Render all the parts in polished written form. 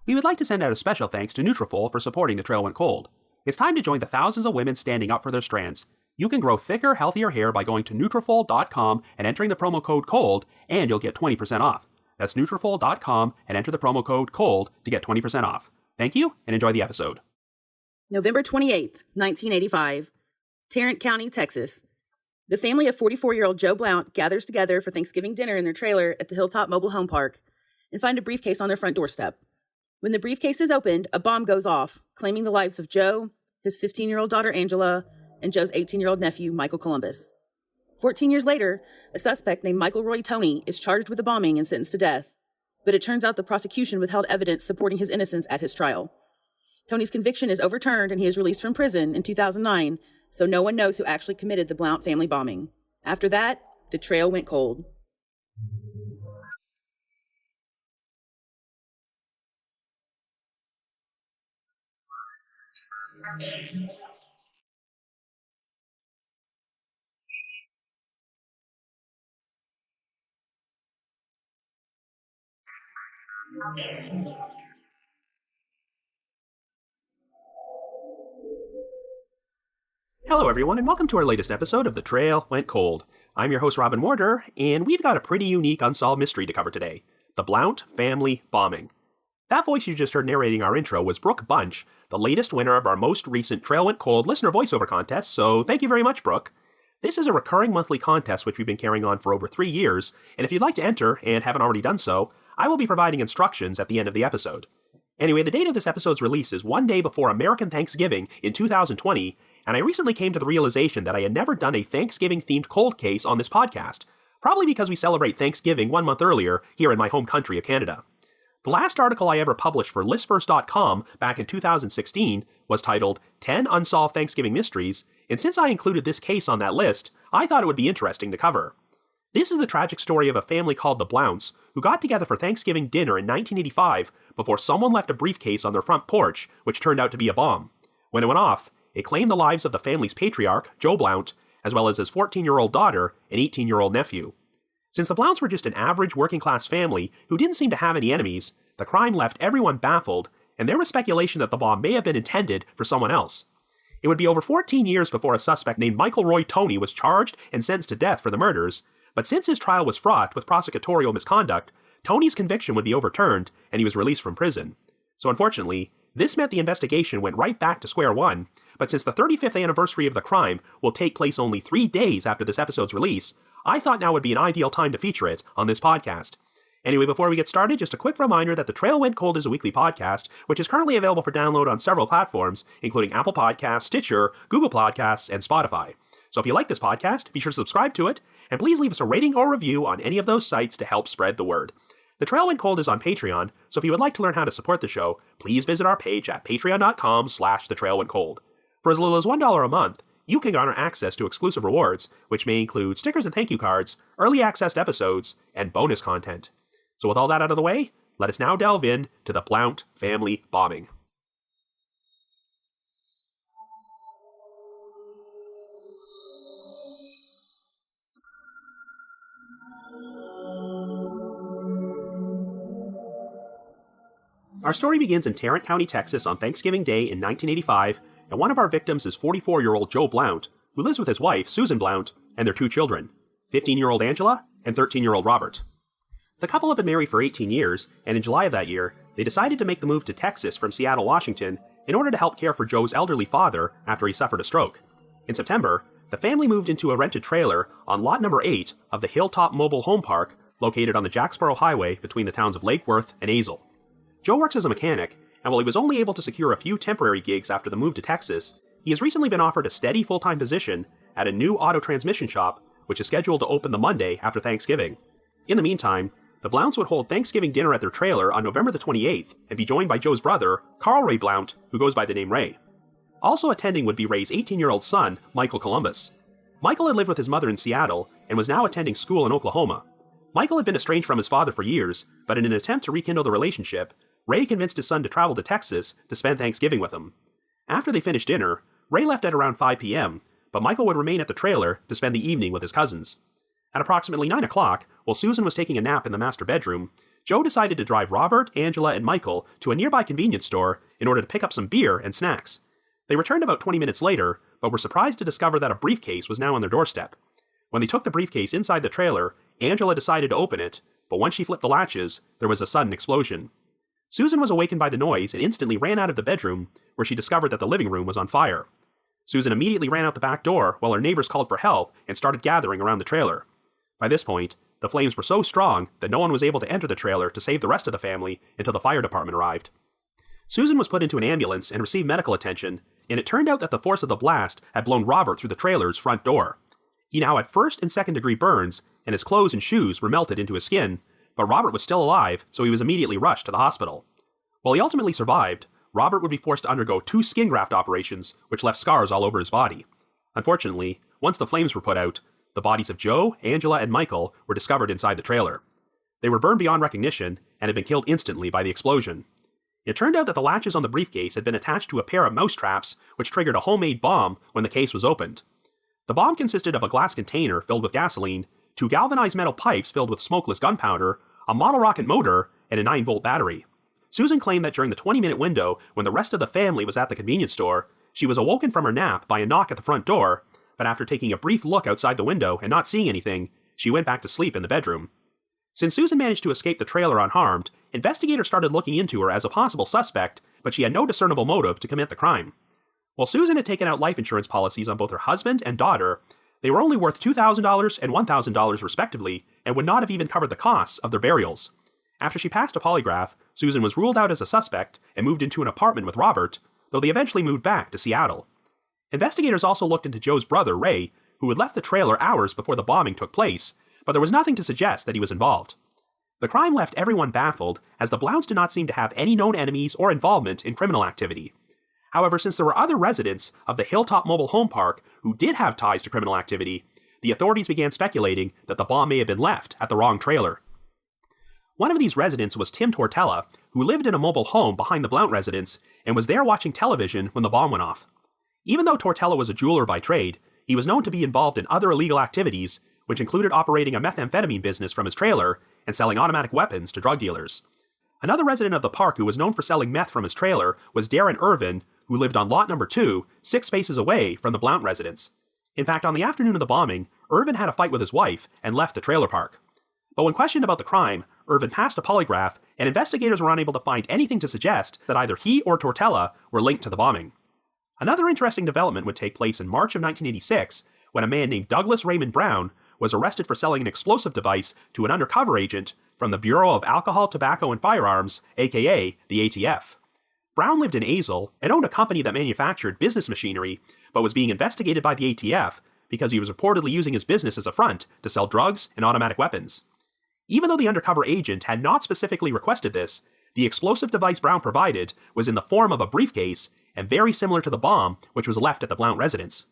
We would like to send out a special thanks to Nutrafol for supporting The Trail Went Cold. It's time to join the thousands of women standing up for their strands. You can grow thicker, healthier hair by going to Nutrafol.com and entering the promo code COLD, and you'll get 20% off. That's Nutrafol.com and enter the promo code COLD to get 20% off. Thank you, and enjoy the episode. November 28th, 1985, Tarrant County, Texas. The family of 44-year-old Joe Blount gathers together for Thanksgiving dinner in their trailer at the Hilltop Mobile Home Park and find a briefcase on their front doorstep. When the briefcase is opened, a bomb goes off, claiming the lives of Joe, his 15-year-old daughter Angela, and Joe's 18-year-old nephew, Michael Columbus. 14 years later, a suspect named Michael Roy Toney is charged with the bombing and sentenced to death, but it turns out the prosecution withheld evidence supporting his innocence at his trial. Toney's conviction is overturned and he is released from prison in 2009, so no one knows who actually committed the Blount family bombing. After that, the trail went cold. Hello everyone, and welcome to our latest episode of The Trail Went Cold. I'm your host Robin Warder, and we've got a pretty unique unsolved mystery to cover today. The Blount family bombing. That voice you just heard narrating our intro was Brooke Bunch, the latest winner of our most recent Trail Went Cold listener voiceover contest, so thank you very much, Brooke. This is a recurring monthly contest which we've been carrying on for over 3 years, and if you'd like to enter, and haven't already done so, I will be providing instructions at the end of the episode. Anyway, the date of this episode's release is one day before American Thanksgiving in 2020, and I recently came to the realization that I had never done a Thanksgiving-themed cold case on this podcast, probably because we celebrate Thanksgiving 1 month earlier here in my home country of Canada. The last article I ever published for listverse.com back in 2016 was titled 10 Unsolved Thanksgiving Mysteries, and since I included this case on that list, I thought it would be interesting to cover. This is the tragic story of a family called the Blounts, who got together for Thanksgiving dinner in 1985 before someone left a briefcase on their front porch, which turned out to be a bomb. When it went off, it claimed the lives of the family's patriarch, Joe Blount, as well as his 14-year-old daughter and 18-year-old nephew. Since the Blounts were just an average working-class family who didn't seem to have any enemies, the crime left everyone baffled, and there was speculation that the bomb may have been intended for someone else. It would be over 14 years before a suspect named Michael Roy Toney was charged and sentenced to death for the murders, but since his trial was fraught with prosecutorial misconduct, Toney's conviction would be overturned and he was released from prison. So unfortunately, this meant the investigation went right back to square one, but since the 35th anniversary of the crime will take place only 3 days after this episode's release, I thought now would be an ideal time to feature it on this podcast. Anyway, before we get started, just a quick reminder that The Trail Went Cold is a weekly podcast, which is currently available for download on several platforms, including Apple Podcasts, Stitcher, Google Podcasts, and Spotify. So if you like this podcast, be sure to subscribe to it, and please leave us a rating or review on any of those sites to help spread the word. The Trail Went Cold is on Patreon, so if you would like to learn how to support the show, please visit our page at patreon.com/thetrailwentcold. For as little as $1 a month, you can garner access to exclusive rewards, which may include stickers and thank you cards, early access to episodes, and bonus content. So with all that out of the way, let us now delve in to the Blount family bombing. Our story begins in Tarrant County, Texas on Thanksgiving Day in 1985, and one of our victims is 44-year-old Joe Blount, who lives with his wife, Susan Blount, and their 2 children, 15-year-old Angela and 13-year-old Robert. The couple had been married for 18 years, and in July of that year, they decided to make the move to Texas from Seattle, Washington, in order to help care for Joe's elderly father after he suffered a stroke. In September, the family moved into a rented trailer on lot number 8 of the Hilltop Mobile Home Park, located on the Jacksboro Highway between the towns of Lake Worth and Azle. Joe works as a mechanic, and while he was only able to secure a few temporary gigs after the move to Texas, he has recently been offered a steady full-time position at a new auto transmission shop, which is scheduled to open the Monday after Thanksgiving. In the meantime, the Blounts would hold Thanksgiving dinner at their trailer on November the 28th and be joined by Joe's brother, Carl Ray Blount, who goes by the name Ray. Also attending would be Ray's 18-year-old son, Michael Columbus. Michael had lived with his mother in Seattle and was now attending school in Oklahoma. Michael had been estranged from his father for years, but in an attempt to rekindle the relationship, Ray convinced his son to travel to Texas to spend Thanksgiving with him. After they finished dinner, Ray left at around 5 p.m., but Michael would remain at the trailer to spend the evening with his cousins. At approximately 9 o'clock, while Susan was taking a nap in the master bedroom, Joe decided to drive Robert, Angela, and Michael to a nearby convenience store in order to pick up some beer and snacks. They returned about 20 minutes later, but were surprised to discover that a briefcase was now on their doorstep. When they took the briefcase inside the trailer, Angela decided to open it, but once she flipped the latches, there was a sudden explosion. Susan was awakened by the noise and instantly ran out of the bedroom, where she discovered that the living room was on fire. Susan immediately ran out the back door while her neighbors called for help and started gathering around the trailer. By this point, the flames were so strong that no one was able to enter the trailer to save the rest of the family until the fire department arrived. Susan was put into an ambulance and received medical attention, and it turned out that the force of the blast had blown Robert through the trailer's front door. He now had first and second degree burns, and his clothes and shoes were melted into his skin, but Robert was still alive, so he was immediately rushed to the hospital. While he ultimately survived, Robert would be forced to undergo 2 skin graft operations, which left scars all over his body. Unfortunately, once the flames were put out, the bodies of Joe, Angela, and Michael were discovered inside the trailer. They were burned beyond recognition and had been killed instantly by the explosion. It turned out that the latches on the briefcase had been attached to a pair of mouse traps, which triggered a homemade bomb when the case was opened. The bomb consisted of a glass container filled with gasoline, 2 galvanized metal pipes filled with smokeless gunpowder, a model rocket motor, and a 9-volt battery. Susan claimed that during the 20-minute window when the rest of the family was at the convenience store, she was awoken from her nap by a knock at the front door, but after taking a brief look outside the window and not seeing anything, she went back to sleep in the bedroom. Since Susan managed to escape the trailer unharmed, investigators started looking into her as a possible suspect, but she had no discernible motive to commit the crime. While Susan had taken out life insurance policies on both her husband and daughter, they were only worth $2,000 and $1,000 respectively, and would not have even covered the costs of their burials. After she passed a polygraph, Susan was ruled out as a suspect and moved into an apartment with Robert, though they eventually moved back to Seattle. Investigators also looked into Joe's brother, Ray, who had left the trailer hours before the bombing took place, but there was nothing to suggest that he was involved. The crime left everyone baffled, as the Blounts did not seem to have any known enemies or involvement in criminal activity. However, since there were other residents of the Hilltop Mobile Home Park who did have ties to criminal activity, the authorities began speculating that the bomb may have been left at the wrong trailer. One of these residents was Tim Tortella, who lived in a mobile home behind the Blount residence and was there watching television when the bomb went off. Even though Tortella was a jeweler by trade, he was known to be involved in other illegal activities, which included operating a methamphetamine business from his trailer and selling automatic weapons to drug dealers. Another resident of the park who was known for selling meth from his trailer was Darren Irvin, who lived on lot number 2, 6 spaces away from the Blount residence. In fact, on the afternoon of the bombing, Irvin had a fight with his wife and left the trailer park. But when questioned about the crime, Irvin passed a polygraph, and investigators were unable to find anything to suggest that either he or Tortella were linked to the bombing. Another interesting development would take place in March of 1986, when a man named Douglas Raymond Brown was arrested for selling an explosive device to an undercover agent from the Bureau of Alcohol, Tobacco, and Firearms, aka the ATF. Brown lived in Azle and owned a company that manufactured business machinery, but was being investigated by the ATF because he was reportedly using his business as a front to sell drugs and automatic weapons. Even though the undercover agent had not specifically requested this, the explosive device Brown provided was in the form of a briefcase and very similar to the bomb which was left at the Blount residence.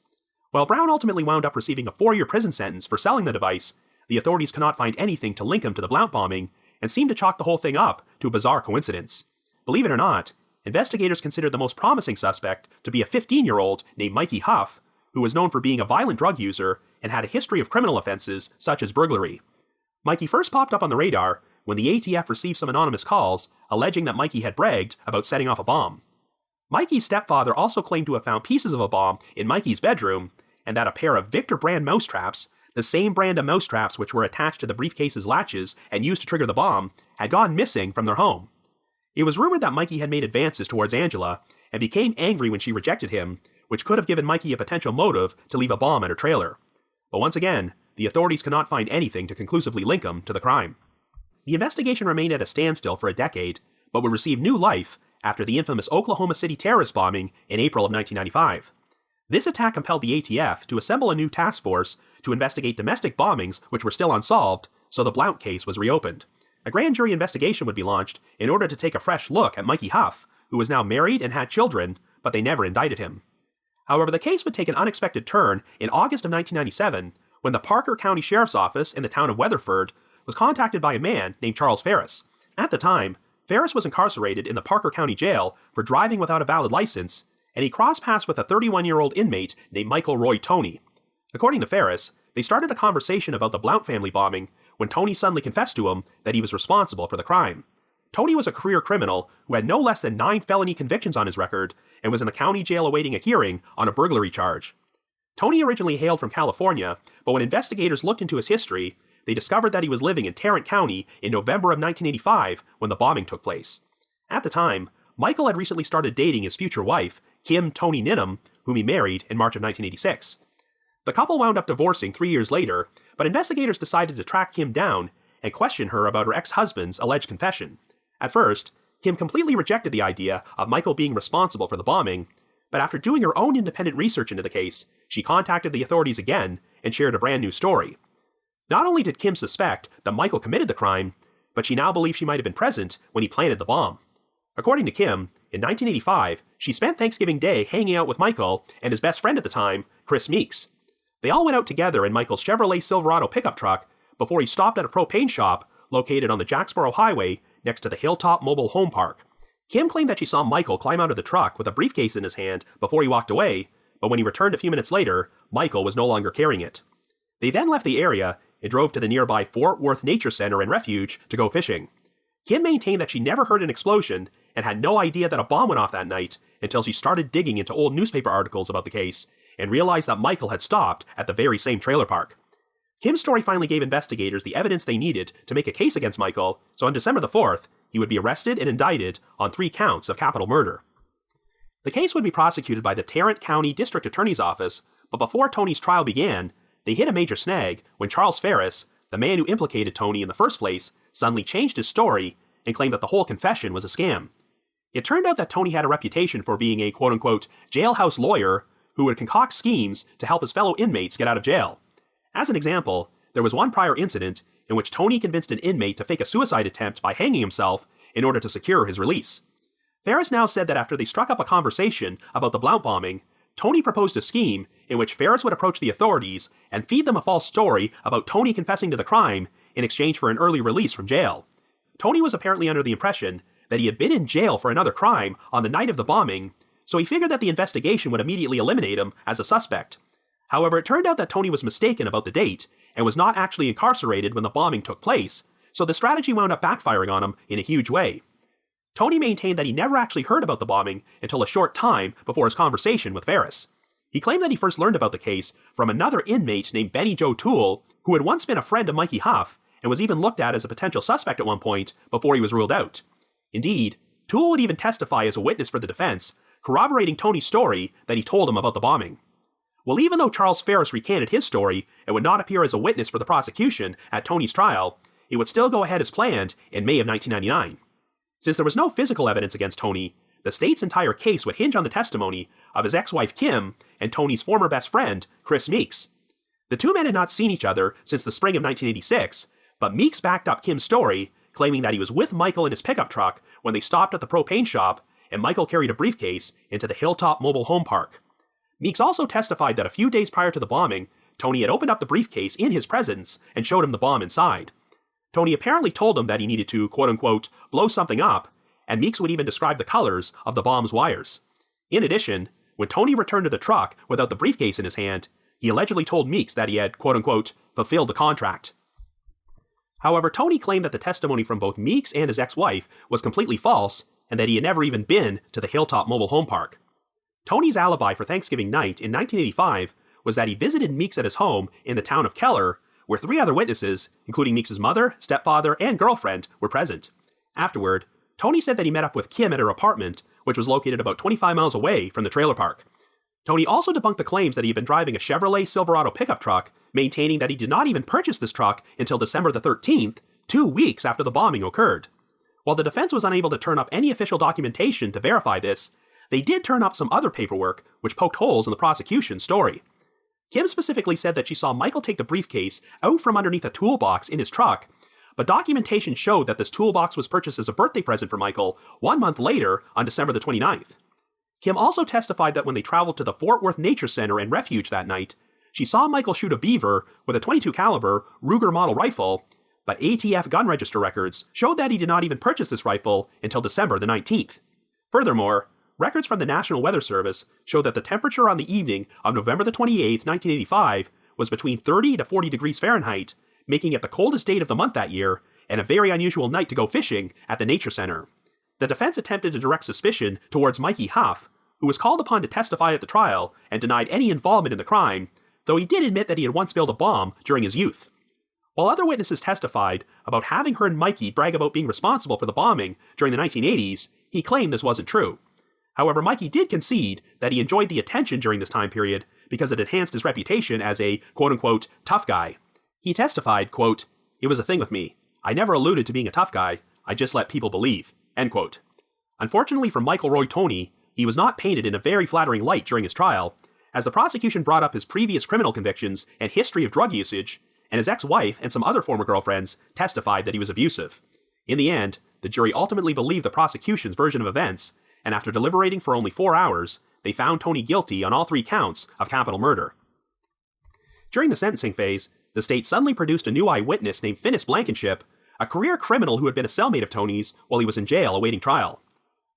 While Brown ultimately wound up receiving a 4-year prison sentence for selling the device, the authorities could not find anything to link him to the Blount bombing and seemed to chalk the whole thing up to a bizarre coincidence. Believe it or not, investigators considered the most promising suspect to be a 15-year-old named Mikey Huff, who was known for being a violent drug user and had a history of criminal offenses such as burglary. Mikey first popped up on the radar when the ATF received some anonymous calls alleging that Mikey had bragged about setting off a bomb. Mikey's stepfather also claimed to have found pieces of a bomb in Mikey's bedroom, and that a pair of Victor brand mousetraps, the same brand of mousetraps which were attached to the briefcase's latches and used to trigger the bomb, had gone missing from their home. It was rumored that Mikey had made advances towards Angela and became angry when she rejected him, which could have given Mikey a potential motive to leave a bomb at her trailer. But once again, the authorities could not find anything to conclusively link him to the crime. The investigation remained at a standstill for a decade, but would receive new life after the infamous Oklahoma City terrorist bombing in April of 1995. This attack compelled the ATF to assemble a new task force to investigate domestic bombings which were still unsolved, so the Blount case was reopened. A grand jury investigation would be launched in order to take a fresh look at Mikey Huff, who was now married and had children, but they never indicted him. However, the case would take an unexpected turn in August of 1997 when the Parker County Sheriff's Office in the town of Weatherford was contacted by a man named Charles Ferris. At the time, Ferris was incarcerated in the Parker County Jail for driving without a valid license, and he crossed paths with a 31-year-old inmate named Michael Roy Toney. According to Ferris, they started a conversation about the Blount family bombing when Tony suddenly confessed to him that he was responsible for the crime. Tony was a career criminal who had no less than 9 felony convictions on his record and was in the county jail awaiting a hearing on a burglary charge. Tony originally hailed from California, but when investigators looked into his history, they discovered that he was living in Tarrant County in November of 1985 when the bombing took place. At the time, Michael had recently started dating his future wife, Kim Tony Ninham, whom he married in March of 1986. The couple wound up divorcing 3 years later, but investigators decided to track Kim down and question her about her ex-husband's alleged confession. At first, Kim completely rejected the idea of Michael being responsible for the bombing, but after doing her own independent research into the case, she contacted the authorities again and shared a brand new story. Not only did Kim suspect that Michael committed the crime, but she now believed she might have been present when he planted the bomb. According to Kim, in 1985, she spent Thanksgiving Day hanging out with Michael and his best friend at the time, Chris Meeks. They all went out together in Michael's Chevrolet Silverado pickup truck before he stopped at a propane shop located on the Jacksboro Highway next to the Hilltop Mobile Home Park. Kim claimed that she saw Michael climb out of the truck with a briefcase in his hand before he walked away, but when he returned a few minutes later, Michael was no longer carrying it. They then left the area and drove to the nearby Fort Worth Nature Center and Refuge to go fishing. Kim maintained that she never heard an explosion and had no idea that a bomb went off that night until she started digging into old newspaper articles about the case and realized that Michael had stopped at the very same trailer park. Kim's story finally gave investigators the evidence they needed to make a case against Michael, so on December the 4th, he would be arrested and indicted on 3 counts of capital murder. The case would be prosecuted by the Tarrant County District Attorney's Office, but before Tony's trial began, they hit a major snag when Charles Ferris, the man who implicated Tony in the first place, suddenly changed his story and claimed that the whole confession was a scam. It turned out that Tony had a reputation for being a quote-unquote jailhouse lawyer who would concoct schemes to help his fellow inmates get out of jail. As an example, there was one prior incident in which Tony convinced an inmate to fake a suicide attempt by hanging himself in order to secure his release. Ferris now said that after they struck up a conversation about the Blount bombing, Tony proposed a scheme in which Ferris would approach the authorities and feed them a false story about Tony confessing to the crime in exchange for an early release from jail. Tony was apparently under the impression that he had been in jail for another crime on the night of the bombing, so he figured that the investigation would immediately eliminate him as a suspect. However, it turned out that Tony was mistaken about the date and was not actually incarcerated when the bombing took place, so the strategy wound up backfiring on him in a huge way. Tony maintained that he never actually heard about the bombing until a short time before his conversation with Ferris. He claimed that he first learned about the case from another inmate named Benny Joe Toole, who had once been a friend of Mikey Huff and was even looked at as a potential suspect at one point before he was ruled out. Indeed, Toole would even testify as a witness for the defense, corroborating Tony's story that he told him about the bombing. Well, even though Charles Ferris recanted his story and would not appear as a witness for the prosecution at Tony's trial, it would still go ahead as planned in May of 1999. Since there was no physical evidence against Tony, the state's entire case would hinge on the testimony of his ex-wife Kim and Tony's former best friend, Chris Meeks. The two men had not seen each other since the spring of 1986, but Meeks backed up Kim's story, claiming that he was with Michael in his pickup truck when they stopped at the propane shop and Michael carried a briefcase into the Hilltop Mobile Home Park. Meeks also testified that a few days prior to the bombing, Tony had opened up the briefcase in his presence and showed him the bomb inside. Tony apparently told him that he needed to, quote-unquote, blow something up, and Meeks would even describe the colors of the bomb's wires. In addition, when Tony returned to the truck without the briefcase in his hand, he allegedly told Meeks that he had, quote-unquote, fulfilled the contract. However, Tony claimed that the testimony from both Meeks and his ex-wife was completely false, and that he had never even been to the Hilltop Mobile Home Park. Tony's alibi for Thanksgiving night in 1985 was that he visited Meeks at his home in the town of Keller, where 3 other witnesses, including Meeks' mother, stepfather, and girlfriend, were present. Afterward, Tony said that he met up with Kim at her apartment, which was located about 25 miles away from the trailer park. Tony also debunked the claims that he had been driving a Chevrolet Silverado pickup truck, maintaining that he did not even purchase this truck until December the 13th, 2 weeks after the bombing occurred. While the defense was unable to turn up any official documentation to verify this, they did turn up some other paperwork which poked holes in the prosecution's story. Kim specifically said that she saw Michael take the briefcase out from underneath a toolbox in his truck, but documentation showed that this toolbox was purchased as a birthday present for Michael 1 month later on December the 29th. Kim also testified that when they traveled to the Fort Worth Nature Center and Refuge that night, she saw Michael shoot a beaver with a .22 caliber Ruger model rifle, but ATF gun register records showed that he did not even purchase this rifle until December the 19th. Furthermore, records from the National Weather Service show that the temperature on the evening of November the 28th, 1985 was between 30 to 40 degrees Fahrenheit, making it the coldest date of the month that year and a very unusual night to go fishing at the Nature Center. The defense attempted to direct suspicion towards Mikey Huff, who was called upon to testify at the trial and denied any involvement in the crime, though he did admit that he had once built a bomb during his youth. While other witnesses testified about having heard Mikey brag about being responsible for the bombing during the 1980s, he claimed this wasn't true. However, Mikey did concede that he enjoyed the attention during this time period because it enhanced his reputation as a quote-unquote tough guy. He testified, quote, "It was a thing with me. I never alluded to being a tough guy. I just let people believe," end quote. Unfortunately for Michael Roy Toney, he was not painted in a very flattering light during his trial, as the prosecution brought up his previous criminal convictions and history of drug usage, and his ex-wife and some other former girlfriends testified that he was abusive. In the end, the jury ultimately believed the prosecution's version of events, and after deliberating for only 4 hours, they found Toney guilty on all 3 counts of capital murder. During the sentencing phase, the state suddenly produced a new eyewitness named Finis Blankenship, a career criminal who had been a cellmate of Toney's while he was in jail awaiting trial.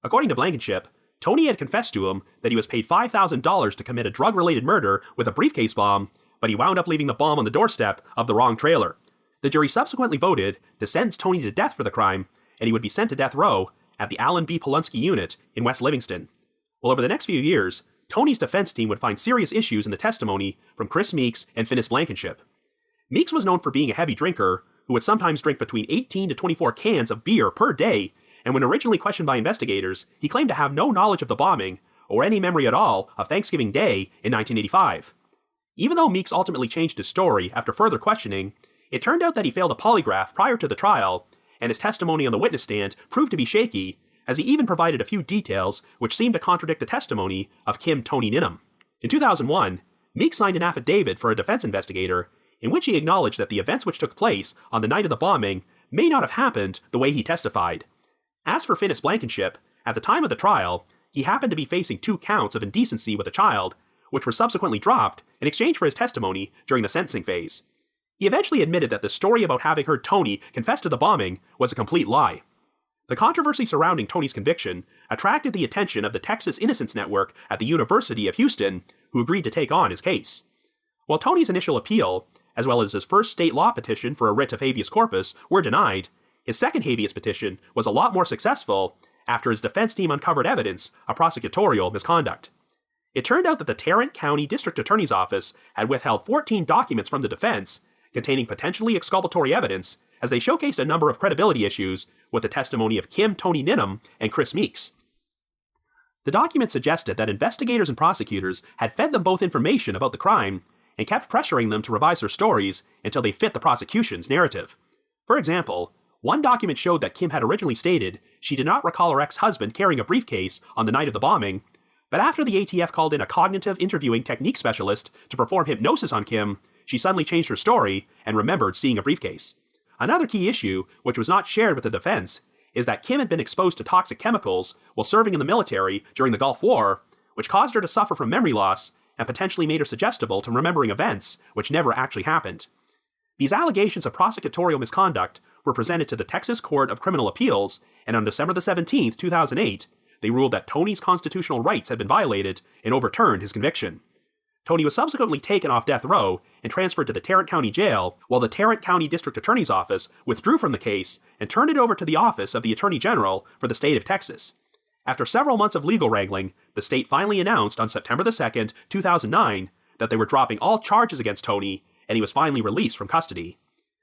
According to Blankenship, Toney had confessed to him that he was paid $5,000 to commit a drug-related murder with a briefcase bomb, but he wound up leaving the bomb on the doorstep of the wrong trailer. The jury subsequently voted to sentence Toney to death for the crime, and he would be sent to death row at the Allen B. Polunsky unit in West Livingston. Well, over the next few years, Toney's defense team would find serious issues in the testimony from Chris Meeks and Finis Blankenship. Meeks was known for being a heavy drinker who would sometimes drink between 18 to 24 cans of beer per day, and when originally questioned by investigators, he claimed to have no knowledge of the bombing or any memory at all of Thanksgiving Day in 1985. Even though Meeks ultimately changed his story after further questioning, it turned out that he failed a polygraph prior to the trial, and his testimony on the witness stand proved to be shaky, as he even provided a few details which seemed to contradict the testimony of Kim Toney Ninham. In 2001, Meeks signed an affidavit for a defense investigator in which he acknowledged that the events which took place on the night of the bombing may not have happened the way he testified. As for Finis Blankenship, at the time of the trial, he happened to be facing 2 counts of indecency with a child, which were subsequently dropped in exchange for his testimony during the sentencing phase. He eventually admitted that the story about having heard Toney confess to the bombing was a complete lie. The controversy surrounding Toney's conviction attracted the attention of the Texas Innocence Network at the University of Houston, who agreed to take on his case. While Toney's initial appeal, as well as his first state law petition for a writ of habeas corpus, were denied, his second habeas petition was a lot more successful after his defense team uncovered evidence of prosecutorial misconduct. It turned out that the Tarrant County District Attorney's Office had withheld 14 documents from the defense containing potentially exculpatory evidence, as they showcased a number of credibility issues with the testimony of Kim Toney Ninham and Chris Meeks. The documents suggested that investigators and prosecutors had fed them both information about the crime and kept pressuring them to revise their stories until they fit the prosecution's narrative. For example, one document showed that Kim had originally stated she did not recall her ex-husband carrying a briefcase on the night of the bombing, but after the ATF called in a cognitive interviewing technique specialist to perform hypnosis on Kim, she suddenly changed her story and remembered seeing a briefcase. Another key issue, which was not shared with the defense, is that Kim had been exposed to toxic chemicals while serving in the military during the Gulf War, which caused her to suffer from memory loss and potentially made her suggestible to remembering events which never actually happened. These allegations of prosecutorial misconduct were presented to the Texas Court of Criminal Appeals, and on December 17, 2008, they ruled that Toney's constitutional rights had been violated and overturned his conviction. Toney was subsequently taken off death row and transferred to the Tarrant County Jail, while the Tarrant County District Attorney's Office withdrew from the case and turned it over to the Office of the Attorney General for the state of Texas. After several months of legal wrangling, the state finally announced on September 2, 2009, that they were dropping all charges against Toney, and he was finally released from custody.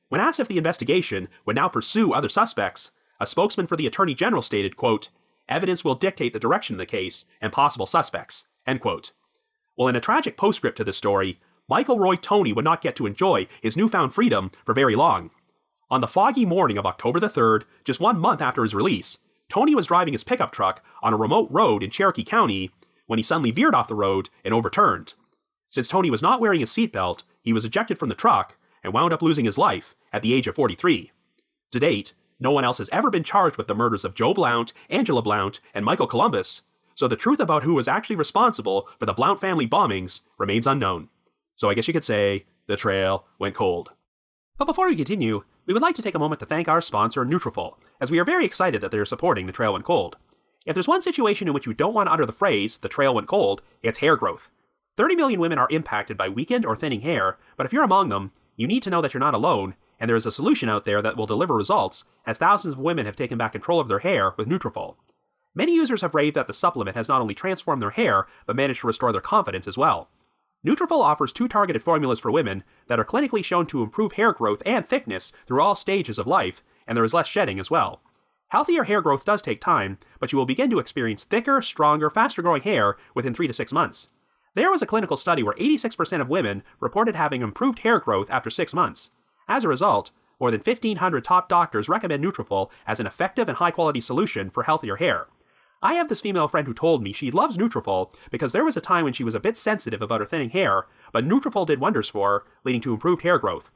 When asked if the investigation would now pursue other suspects, a spokesman for the Attorney General stated, quote, "Evidence will dictate the direction of the case and possible suspects," end quote. Well, in a tragic postscript to this story, Michael Roy Toney would not get to enjoy his newfound freedom for very long. On the foggy morning of October the 3rd, just 1 month after his release, Toney was driving his pickup truck on a remote road in Cherokee County when he suddenly veered off the road and overturned. Since Toney was not wearing a seatbelt, he was ejected from the truck and wound up losing his life at the age of 43. To date, no one else has ever been charged with the murders of Joe Blount, Angela Blount, and Michael Columbus, so the truth about who was actually responsible for the Blount family bombings remains unknown. So I guess you could say, the trail went cold. But before we continue, we would like to take a moment to thank our sponsor, Nutrafol, as we are very excited that they are supporting The Trail Went Cold. If there's one situation in which you don't want to utter the phrase, the trail went cold, it's hair growth. 30 million women are impacted by weakened or thinning hair, but if you're among them, you need to know that you're not alone, and there is a solution out there that will deliver results, as thousands of women have taken back control of their hair with Nutrafol. Many users have raved that the supplement has not only transformed their hair, but managed to restore their confidence as well. Nutrafol offers 2 targeted formulas for women that are clinically shown to improve hair growth and thickness through all stages of life, and there is less shedding as well. Healthier hair growth does take time, but you will begin to experience thicker, stronger, faster-growing hair within 3 to 6 months. There was a clinical study where 86% of women reported having improved hair growth after 6 months. As a result, more than 1,500 top doctors recommend Nutrafol as an effective and high-quality solution for healthier hair. I have this female friend who told me she loves Nutrafol because there was a time when she was a bit sensitive about her thinning hair, but Nutrafol did wonders for her, leading to improved hair growth.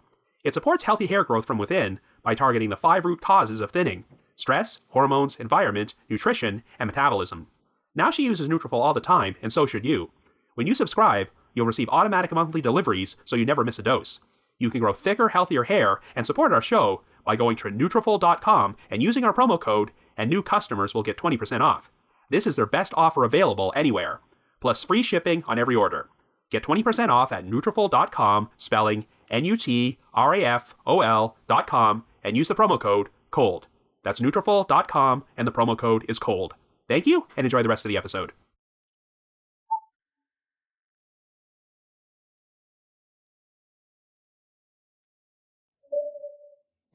It supports healthy hair growth from within by targeting the 5 root causes of thinning: stress, hormones, environment, nutrition, and metabolism. Now she uses Nutrafol all the time, and so should you. When you subscribe, you'll receive automatic monthly deliveries so you never miss a dose. You can grow thicker, healthier hair and support our show by going to Nutrafol.com and using our promo code, and new customers will get 20% off. This is their best offer available anywhere, plus free shipping on every order. Get 20% off at Nutrafol.com, spelling Nutrafol.com, and use the promo code COLD. That's Nutrafol.com, and the promo code is COLD. Thank you, and enjoy the rest of the episode.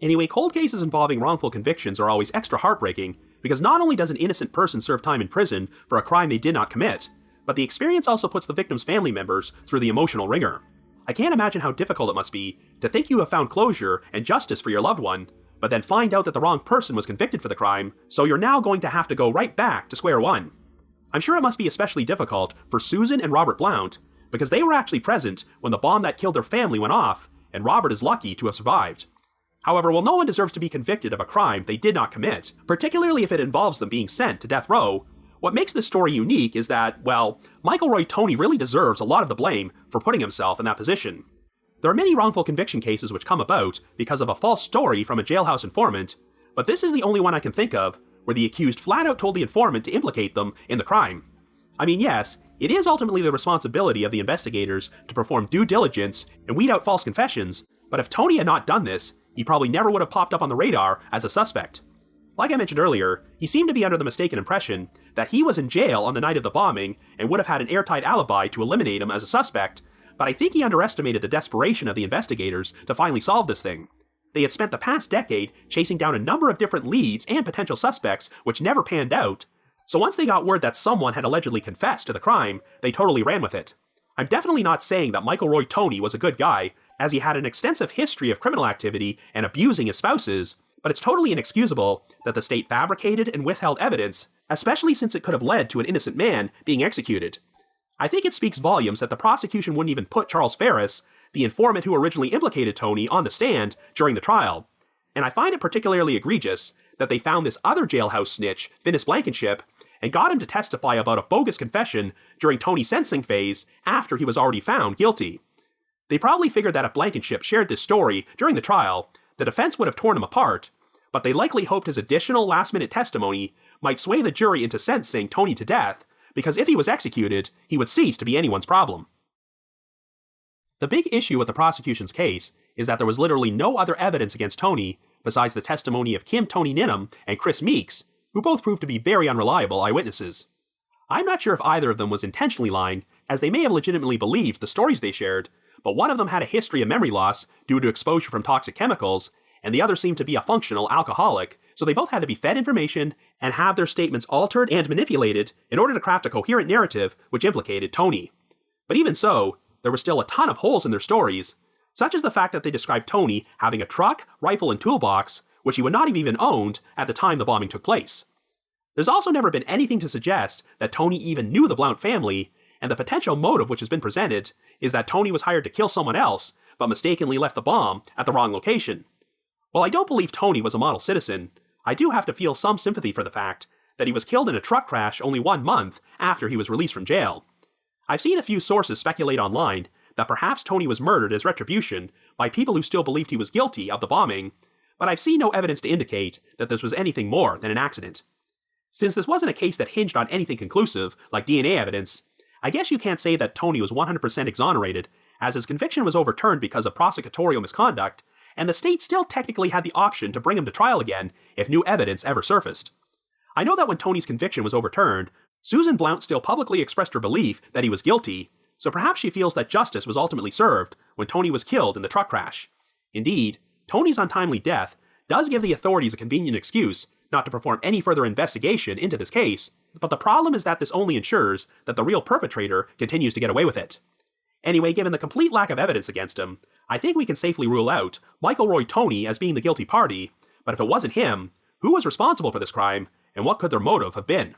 Anyway, cold cases involving wrongful convictions are always extra heartbreaking, because not only does an innocent person serve time in prison for a crime they did not commit, but the experience also puts the victim's family members through the emotional ringer. I can't imagine how difficult it must be to think you have found closure and justice for your loved one, but then find out that the wrong person was convicted for the crime, so you're now going to have to go right back to square one. I'm sure it must be especially difficult for Susan and Robert Blount, because they were actually present when the bomb that killed their family went off, and Robert is lucky to have survived. However, while no one deserves to be convicted of a crime they did not commit, particularly if it involves them being sent to death row, what makes this story unique is that, well, Michael Roy Toney really deserves a lot of the blame for putting himself in that position. There are many wrongful conviction cases which come about because of a false story from a jailhouse informant, but this is the only one I can think of where the accused flat out told the informant to implicate them in the crime. I mean, yes, it is ultimately the responsibility of the investigators to perform due diligence and weed out false confessions, but if Toney had not done this, he probably never would have popped up on the radar as a suspect. Like I mentioned earlier, he seemed to be under the mistaken impression that he was in jail on the night of the bombing and would have had an airtight alibi to eliminate him as a suspect, but I think he underestimated the desperation of the investigators to finally solve this thing. They had spent the past decade chasing down a number of different leads and potential suspects which never panned out, so once they got word that someone had allegedly confessed to the crime, they totally ran with it. I'm definitely not saying that Michael Roy Toney was a good guy, as he had an extensive history of criminal activity and abusing his spouses, but it's totally inexcusable that the state fabricated and withheld evidence, especially since it could have led to an innocent man being executed. I think it speaks volumes that the prosecution wouldn't even put Charles Ferris, the informant who originally implicated Toney, on the stand during the trial, and I find it particularly egregious that they found this other jailhouse snitch, Finis Blankenship, and got him to testify about a bogus confession during Toney's sentencing phase after he was already found guilty. They probably figured that if Blankenship shared this story during the trial, the defense would have torn him apart, but they likely hoped his additional last-minute testimony might sway the jury into sentencing Toney to death, because if he was executed, he would cease to be anyone's problem. The big issue with the prosecution's case is that there was literally no other evidence against Toney besides the testimony of Kim Toney Ninham and Chris Meeks, who both proved to be very unreliable eyewitnesses. I'm not sure if either of them was intentionally lying, as they may have legitimately believed the stories they shared, but one of them had a history of memory loss due to exposure from toxic chemicals, and the other seemed to be a functional alcoholic, so they both had to be fed information and have their statements altered and manipulated in order to craft a coherent narrative which implicated Toney. But even so, there were still a ton of holes in their stories, such as the fact that they described Toney having a truck, rifle, and toolbox, which he would not have even owned at the time the bombing took place. There's also never been anything to suggest that Toney even knew the Blount family, and the potential motive which has been presented is that Toney was hired to kill someone else, but mistakenly left the bomb at the wrong location. While I don't believe Toney was a model citizen, I do have to feel some sympathy for the fact that he was killed in a truck crash only 1 month after he was released from jail. I've seen a few sources speculate online that perhaps Toney was murdered as retribution by people who still believed he was guilty of the bombing, but I've seen no evidence to indicate that this was anything more than an accident. Since this wasn't a case that hinged on anything conclusive, like DNA evidence, I guess you can't say that Toney was 100% exonerated, as his conviction was overturned because of prosecutorial misconduct, and the state still technically had the option to bring him to trial again if new evidence ever surfaced. I know that when Tony's conviction was overturned, Susan Blount still publicly expressed her belief that he was guilty, so perhaps she feels that justice was ultimately served when Tony was killed in the truck crash. Indeed, Tony's untimely death does give the authorities a convenient excuse not to perform any further investigation into this case, but the problem is that this only ensures that the real perpetrator continues to get away with it. Anyway, given the complete lack of evidence against him, I think we can safely rule out Michael Roy Tony as being the guilty party, but if it wasn't him, who was responsible for this crime, and what could their motive have been?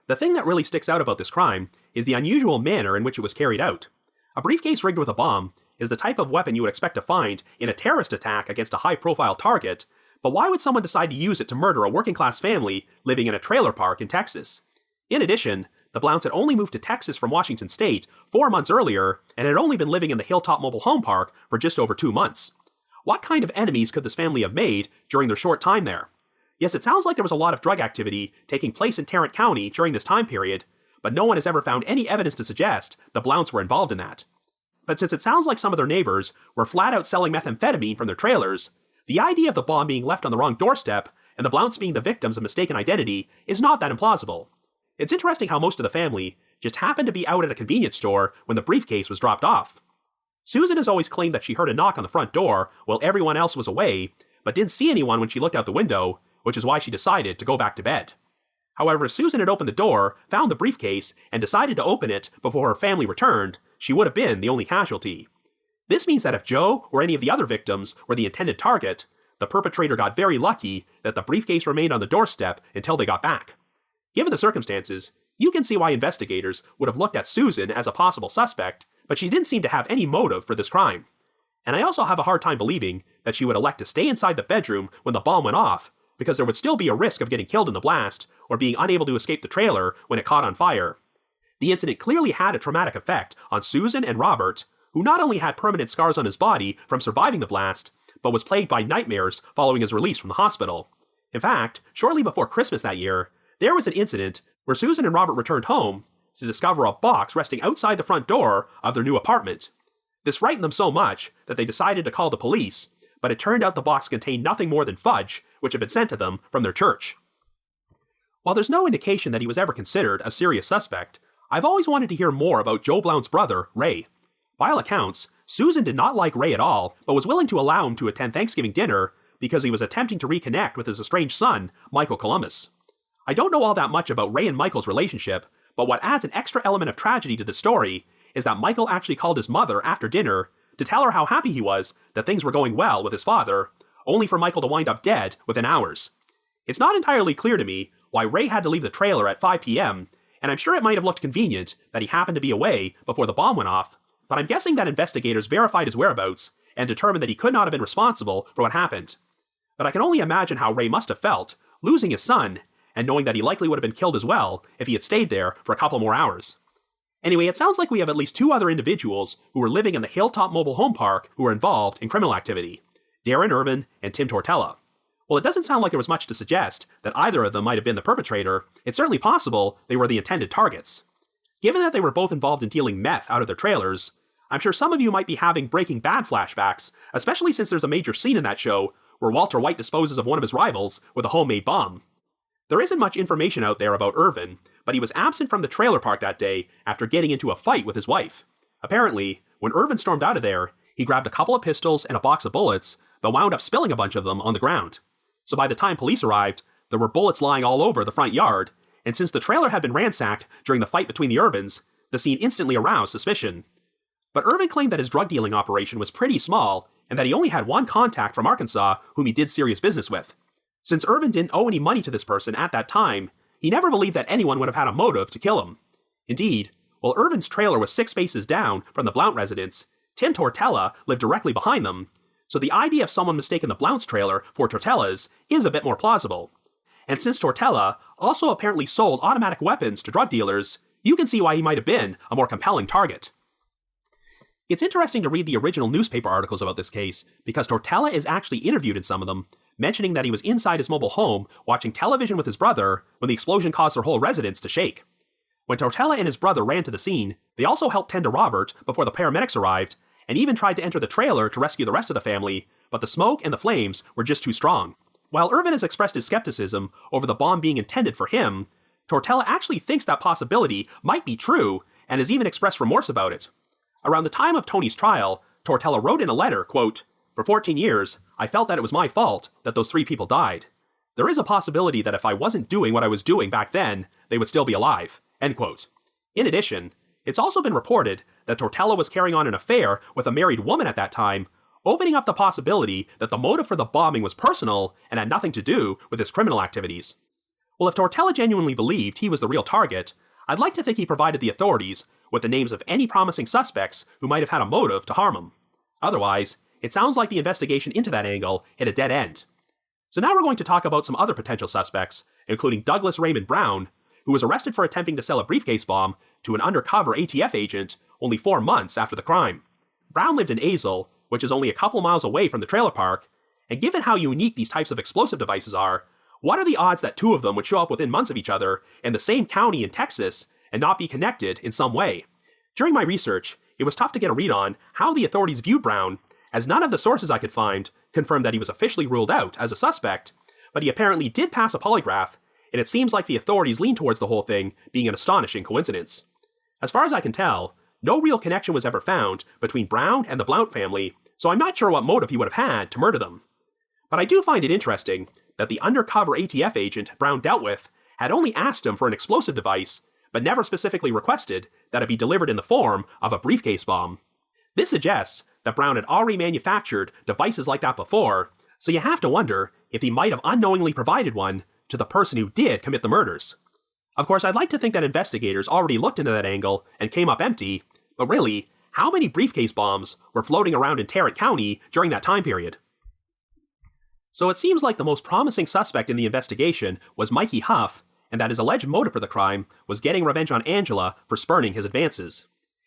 The thing that really sticks out about this crime is the unusual manner in which it was carried out. A briefcase rigged with a bomb is the type of weapon you would expect to find in a terrorist attack against a high-profile target, but why would someone decide to use it to murder a working-class family living in a trailer park in Texas? In addition, the Blounts had only moved to Texas from Washington State 4 months earlier and had only been living in the Hilltop Mobile Home Park for just over 2 months. What kind of enemies could this family have made during their short time there? Yes, it sounds like there was a lot of drug activity taking place in Tarrant County during this time period, but no one has ever found any evidence to suggest the Blounts were involved in that. But since it sounds like some of their neighbors were flat out selling methamphetamine from their trailers, the idea of the bomb being left on the wrong doorstep and the Blounts being the victims of mistaken identity is not that implausible. It's interesting how most of the family just happened to be out at a convenience store when the briefcase was dropped off. Susan has always claimed that she heard a knock on the front door while everyone else was away, but didn't see anyone when she looked out the window, which is why she decided to go back to bed. However, if Susan had opened the door, found the briefcase, and decided to open it before her family returned, she would have been the only casualty. This means that if Joe or any of the other victims were the intended target, the perpetrator got very lucky that the briefcase remained on the doorstep until they got back. Given the circumstances, you can see why investigators would have looked at Susan as a possible suspect, but she didn't seem to have any motive for this crime. And I also have a hard time believing that she would elect to stay inside the bedroom when the bomb went off, because there would still be a risk of getting killed in the blast or being unable to escape the trailer when it caught on fire. The incident clearly had a traumatic effect on Susan and Robert, who not only had permanent scars on his body from surviving the blast, but was plagued by nightmares following his release from the hospital. In fact, shortly before Christmas that year, there was an incident where Susan and Robert returned home to discover a box resting outside the front door of their new apartment. This frightened them so much that they decided to call the police, but it turned out the box contained nothing more than fudge, which had been sent to them from their church. While there's no indication that he was ever considered a serious suspect, I've always wanted to hear more about Joe Blount's brother, Ray. By all accounts, Susan did not like Ray at all, but was willing to allow him to attend Thanksgiving dinner because he was attempting to reconnect with his estranged son, Michael Columbus. I don't know all that much about Ray and Michael's relationship, but what adds an extra element of tragedy to the story is that Michael actually called his mother after dinner to tell her how happy he was that things were going well with his father, only for Michael to wind up dead within hours. It's not entirely clear to me why Ray had to leave the trailer at 5 p.m., and I'm sure it might have looked convenient that he happened to be away before the bomb went off, but I'm guessing that investigators verified his whereabouts and determined that he could not have been responsible for what happened. But I can only imagine how Ray must have felt, losing his son, and knowing that he likely would have been killed as well if he had stayed there for a couple more hours. Anyway, it sounds like we have at least 2 other individuals who were living in the Hilltop Mobile Home Park who were involved in criminal activity: Darren Irvin and Tim Tortella. While it doesn't sound like there was much to suggest that either of them might have been the perpetrator, it's certainly possible they were the intended targets. Given that they were both involved in dealing meth out of their trailers, I'm sure some of you might be having Breaking Bad flashbacks, especially since there's a major scene in that show where Walter White disposes of one of his rivals with a homemade bomb. There isn't much information out there about Irvin, but he was absent from the trailer park that day after getting into a fight with his wife. Apparently, when Irvin stormed out of there, he grabbed a couple of pistols and a box of bullets, but wound up spilling a bunch of them on the ground. So by the time police arrived, there were bullets lying all over the front yard, and since the trailer had been ransacked during the fight between the Irvins, the scene instantly aroused suspicion. But Irvin claimed that his drug dealing operation was pretty small, and that he only had one contact from Arkansas whom he did serious business with. Since Irvin didn't owe any money to this person at that time, he never believed that anyone would have had a motive to kill him. Indeed, while Irvin's trailer was 6 spaces down from the Blount residence, Tim Tortella lived directly behind them, so the idea of someone mistaking the Blount's trailer for Tortella's is a bit more plausible. And since Tortella also apparently sold automatic weapons to drug dealers, you can see why he might have been a more compelling target. It's interesting to read the original newspaper articles about this case, because Tortella is actually interviewed in some of them, mentioning that he was inside his mobile home watching television with his brother when the explosion caused their whole residence to shake. When Tortella and his brother ran to the scene, they also helped tend to Robert before the paramedics arrived, and even tried to enter the trailer to rescue the rest of the family, but the smoke and the flames were just too strong. While Irvin has expressed his skepticism over the bomb being intended for him, Tortella actually thinks that possibility might be true and has even expressed remorse about it. Around the time of Tony's trial, Tortella wrote in a letter, quote, "For 14 years, I felt that it was my fault that those 3 people died. There is a possibility that if I wasn't doing what I was doing back then, they would still be alive." End quote. In addition, it's also been reported that Tortella was carrying on an affair with a married woman at that time, opening up the possibility that the motive for the bombing was personal and had nothing to do with his criminal activities. Well, if Tortella genuinely believed he was the real target, I'd like to think he provided the authorities with the names of any promising suspects who might have had a motive to harm him. Otherwise, it sounds like the investigation into that angle hit a dead end. So now we're going to talk about some other potential suspects, including Douglas Raymond Brown, who was arrested for attempting to sell a briefcase bomb to an undercover ATF agent only 4 months after the crime. Brown lived in Azle, which is only a couple miles away from the trailer park, and given how unique these types of explosive devices are, what are the odds that 2 of them would show up within months of each other in the same county in Texas and not be connected in some way? During my research, it was tough to get a read on how the authorities viewed Brown, as none of the sources I could find confirmed that he was officially ruled out as a suspect, but he apparently did pass a polygraph, and it seems like the authorities lean towards the whole thing being an astonishing coincidence. As far as I can tell, no real connection was ever found between Brown and the Blount family, so I'm not sure what motive he would have had to murder them. But I do find it interesting that the undercover ATF agent Brown dealt with had only asked him for an explosive device, but never specifically requested that it be delivered in the form of a briefcase bomb. This suggests that Brown had already manufactured devices like that before, so you have to wonder if he might have unknowingly provided one to the person who did commit the murders. Of course, I'd like to think that investigators already looked into that angle and came up empty, but really, how many briefcase bombs were floating around in Tarrant County during that time period? So it seems like the most promising suspect in the investigation was Mikey Huff, and that his alleged motive for the crime was getting revenge on Angela for spurning his advances.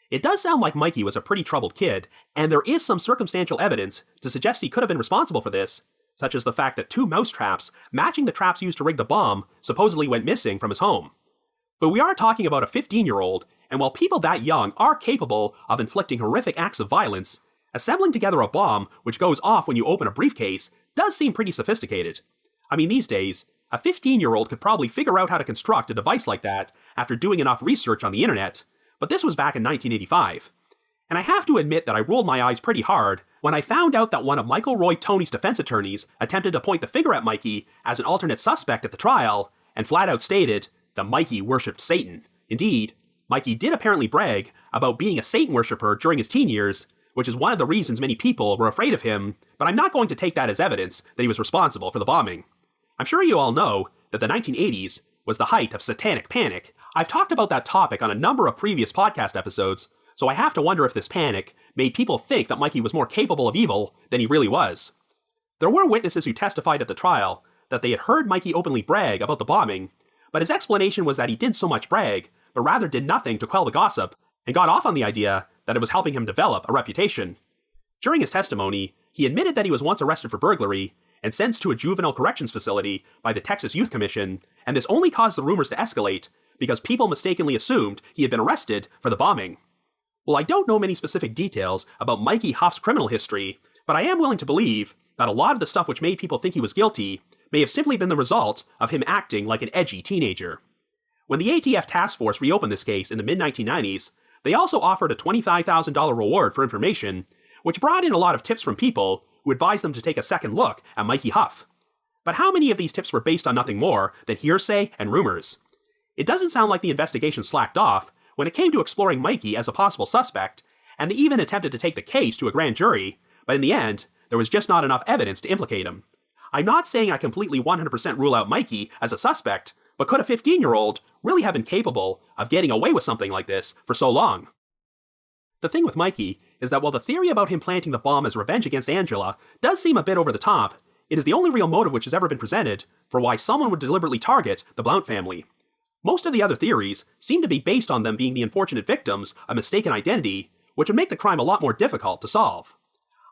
It does sound like Mikey was a pretty troubled kid, and there is some circumstantial evidence to suggest he could have been responsible for this, such as the fact that 2 mouse traps matching the traps used to rig the bomb supposedly went missing from his home. But we are talking about a 15-year-old, and while people that young are capable of inflicting horrific acts of violence, assembling together a bomb which goes off when you open a briefcase does seem pretty sophisticated. I mean, these days, a 15-year-old could probably figure out how to construct a device like that after doing enough research on the internet, but this was back in 1985. And I have to admit that I rolled my eyes pretty hard when I found out that one of Michael Roy Tony's defense attorneys attempted to point the finger at Mikey as an alternate suspect at the trial, and flat out stated that Mikey worshipped Satan. Indeed, Mikey did apparently brag about being a Satan worshipper during his teen years, which is one of the reasons many people were afraid of him, but I'm not going to take that as evidence that he was responsible for the bombing. I'm sure you all know that the 1980s was the height of satanic panic. I've talked about that topic on a number of previous podcast episodes, so I have to wonder if this panic made people think that Mikey was more capable of evil than he really was. There were witnesses who testified at the trial that they had heard Mikey openly brag about the bombing, but his explanation was that he didn't so much brag, but rather did nothing to quell the gossip, and got off on the idea that it was helping him develop a reputation. During his testimony, he admitted that he was once arrested for burglary and sentenced to a juvenile corrections facility by the Texas Youth Commission, and this only caused the rumors to escalate because people mistakenly assumed he had been arrested for the bombing. Well, I don't know many specific details about Mikey Huff's criminal history, but I am willing to believe that a lot of the stuff which made people think he was guilty may have simply been the result of him acting like an edgy teenager. When the ATF task force reopened this case in the mid-1990s, they also offered a $25,000 reward for information, which brought in a lot of tips from people who advised them to take a second look at Mikey Huff. But how many of these tips were based on nothing more than hearsay and rumors? It doesn't sound like the investigation slacked off when it came to exploring Mikey as a possible suspect, and they even attempted to take the case to a grand jury, but in the end, there was just not enough evidence to implicate him. I'm not saying I completely 100% rule out Mikey as a suspect, but could a 15-year-old really have been capable of getting away with something like this for so long? The thing with Mikey is that while the theory about him planting the bomb as revenge against Angela does seem a bit over the top, it is the only real motive which has ever been presented for why someone would deliberately target the Blount family. Most of the other theories seem to be based on them being the unfortunate victims of mistaken identity, which would make the crime a lot more difficult to solve.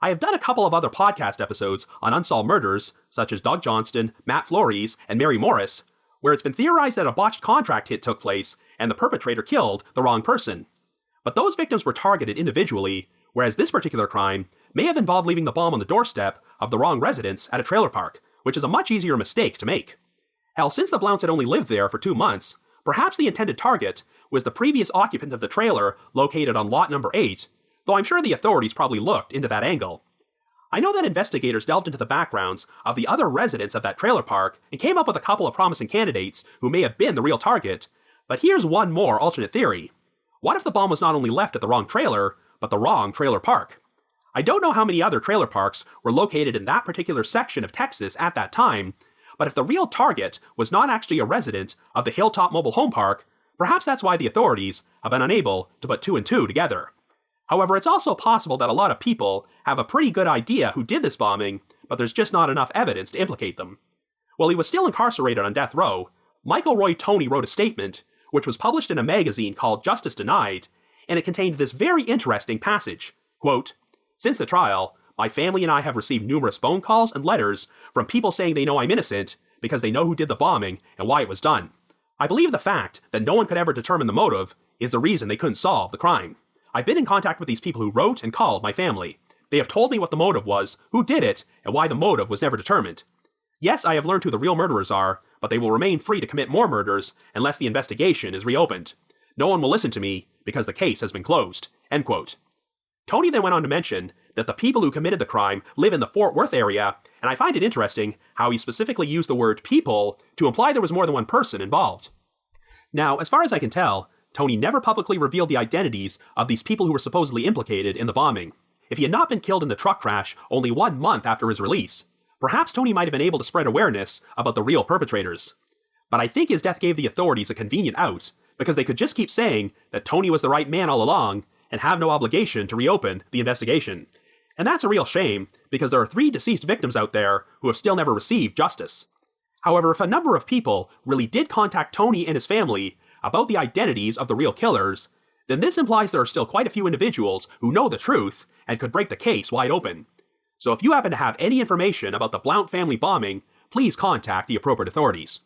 I have done a couple of other podcast episodes on unsolved murders, such as Doug Johnston, Matt Flores, and Mary Morris, where it's been theorized that a botched contract hit took place and the perpetrator killed the wrong person. But those victims were targeted individually, whereas this particular crime may have involved leaving the bomb on the doorstep of the wrong residence at a trailer park, which is a much easier mistake to make. Hell, since the Blounts had only lived there for 2 months, perhaps the intended target was the previous occupant of the trailer located on lot number 8, though I'm sure the authorities probably looked into that angle. I know that investigators delved into the backgrounds of the other residents of that trailer park and came up with a couple of promising candidates who may have been the real target, but here's one more alternate theory. What if the bomb was not only left at the wrong trailer, but the wrong trailer park? I don't know how many other trailer parks were located in that particular section of Texas at that time, but if the real target was not actually a resident of the Hilltop Mobile Home Park, perhaps that's why the authorities have been unable to put 2 and 2 together. However, it's also possible that a lot of people have a pretty good idea who did this bombing, but there's just not enough evidence to implicate them. While he was still incarcerated on death row, Michael Roy Toney wrote a statement, which was published in a magazine called Justice Denied, and it contained this very interesting passage. Quote, "Since the trial, my family and I have received numerous phone calls and letters from people saying they know I'm innocent because they know who did the bombing and why it was done. I believe the fact that no one could ever determine the motive is the reason they couldn't solve the crime. I've been in contact with these people who wrote and called my family. They have told me what the motive was, who did it, and why the motive was never determined. Yes, I have learned who the real murderers are, but they will remain free to commit more murders unless the investigation is reopened. No one will listen to me because the case has been closed." End quote. Toney then went on to mention that the people who committed the crime live in the Fort Worth area, and I find it interesting how he specifically used the word people to imply there was more than one person involved. Now, as far as I can tell, Toney never publicly revealed the identities of these people who were supposedly implicated in the bombing. If he had not been killed in the truck crash only 1 month after his release, perhaps Toney might have been able to spread awareness about the real perpetrators. But I think his death gave the authorities a convenient out, because they could just keep saying that Toney was the right man all along and have no obligation to reopen the investigation. And that's a real shame, because there are 3 deceased victims out there who have still never received justice. However, if a number of people really did contact Toney and his family about the identities of the real killers, then this implies there are still quite a few individuals who know the truth and could break the case wide open. So if you happen to have any information about the Blount family bombing, please contact the appropriate authorities.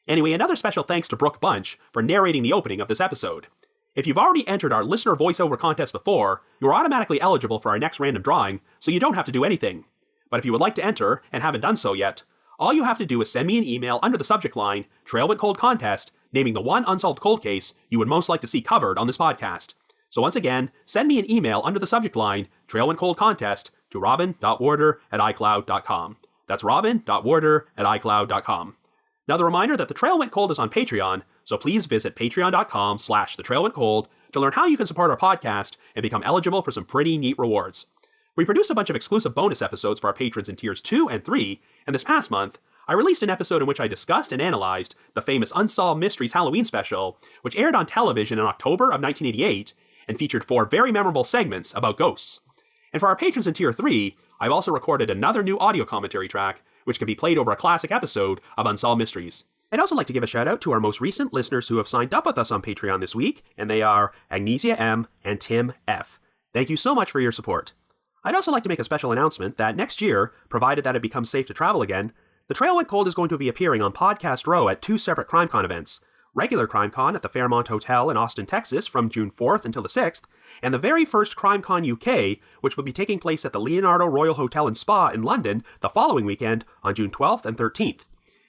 Anyway, another special thanks to Brooke Bunch for narrating the opening of this episode. If you've already entered our listener voiceover contest before, you're automatically eligible for our next random drawing, so you don't have to do anything. But if you would like to enter and haven't done so yet, all you have to do is send me an email under the subject line, Trail Went Cold Contest, naming the one unsolved cold case you would most like to see covered on this podcast. So once again, send me an email under the subject line, Trail Went Cold Contest, to robin.warder@icloud.com. That's robin.warder@icloud.com. Another reminder that The Trail Went Cold is on Patreon, so please visit patreon.com/thetrailwentcold to learn how you can support our podcast and become eligible for some pretty neat rewards. We produced a bunch of exclusive bonus episodes for our patrons in tiers 2 and 3, and this past month, I released an episode in which I discussed and analyzed the famous Unsolved Mysteries Halloween special, which aired on television in October of 1988 and featured 4 very memorable segments about ghosts. And for our patrons in tier 3, I've also recorded another new audio commentary track, which can be played over a classic episode of Unsolved Mysteries. I'd also like to give a shout out to our most recent listeners who have signed up with us on Patreon this week, and they are Agnesia M and Tim F. Thank you so much for your support. I'd also like to make a special announcement that next year, provided that it becomes safe to travel again, The Trail Went Cold is going to be appearing on Podcast Row at 2 separate CrimeCon events. Regular CrimeCon at the Fairmont Hotel in Austin, Texas from June 4th until the 6th, and the very first CrimeCon UK, which will be taking place at the Leonardo Royal Hotel and Spa in London the following weekend on June 12th and 13th.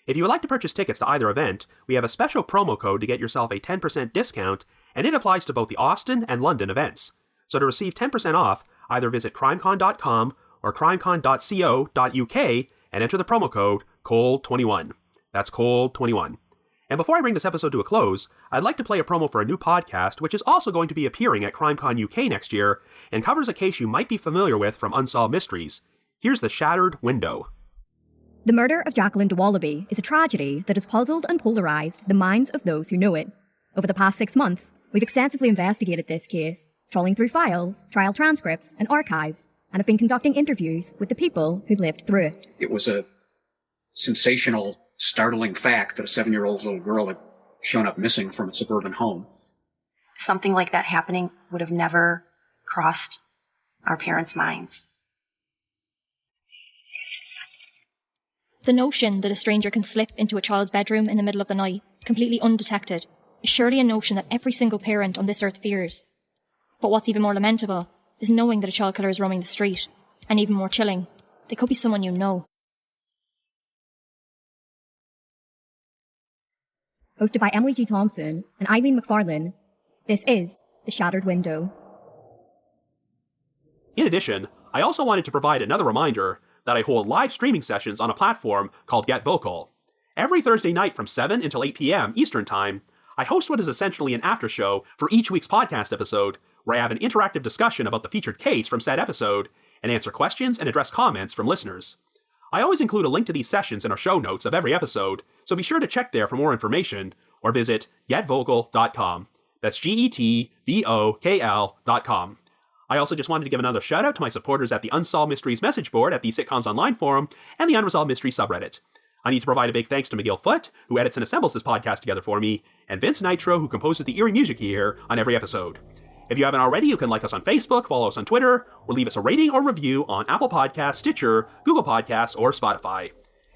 If you would like to purchase tickets to either event, we have a special promo code to get yourself a 10% discount, and it applies to both the Austin and London events. So to receive 10% off, either visit crimecon.com or crimecon.co.uk and enter the promo code COLD21. That's COLD21. And before I bring this episode to a close, I'd like to play a promo for a new podcast which is also going to be appearing at CrimeCon UK next year and covers a case you might be familiar with from Unsolved Mysteries. Here's The Shattered Window. The murder of Jacqueline de Wallaby is a tragedy that has puzzled and polarised the minds of those who know it. Over the past 6 months, we've extensively investigated this case, trawling through files, trial transcripts, and archives, and have been conducting interviews with the people who lived through it. It was a sensational, startling fact that a 7-year-old little girl had shown up missing from a suburban home. Something like that happening would have never crossed our parents' minds. The notion that a stranger can slip into a child's bedroom in the middle of the night, completely undetected, is surely a notion that every single parent on this earth fears. But what's even more lamentable is knowing that a child killer is roaming the street, And even more chilling, they could be someone you know. Hosted by Emily G. Thompson and Eileen McFarlane, this is The Shattered Window. In addition, I also wanted to provide another reminder that I hold live streaming sessions on a platform called Get Vocal. Every Thursday night from 7 until 8 p.m. Eastern Time, I host what is essentially an after show for each week's podcast episode, where I have an interactive discussion about the featured case from said episode and answer questions and address comments from listeners. I always include a link to these sessions in our show notes of every episode, so be sure to check there for more information or visit getvocal.com. That's GETVOKL.com. I also just wanted to give another shout out to my supporters at the Unsolved Mysteries message board at the Sitcoms Online forum and the Unresolved Mysteries subreddit. I need to provide a big thanks to McGill Foote, who edits and assembles this podcast together for me, and Vince Nitro, who composes the eerie music you hear on every episode. If you haven't already, you can like us on Facebook, follow us on Twitter, or leave us a rating or review on Apple Podcasts, Stitcher, Google Podcasts, or Spotify.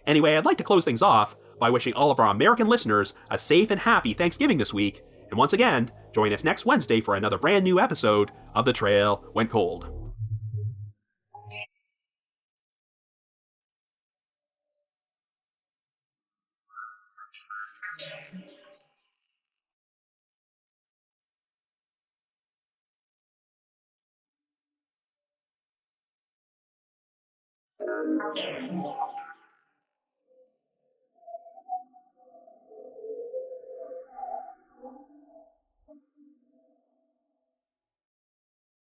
Anyway, I'd like to close things off by wishing all of our American listeners a safe and happy Thanksgiving this week, and once again, join us next Wednesday for another brand new episode of The Trail Went Cold.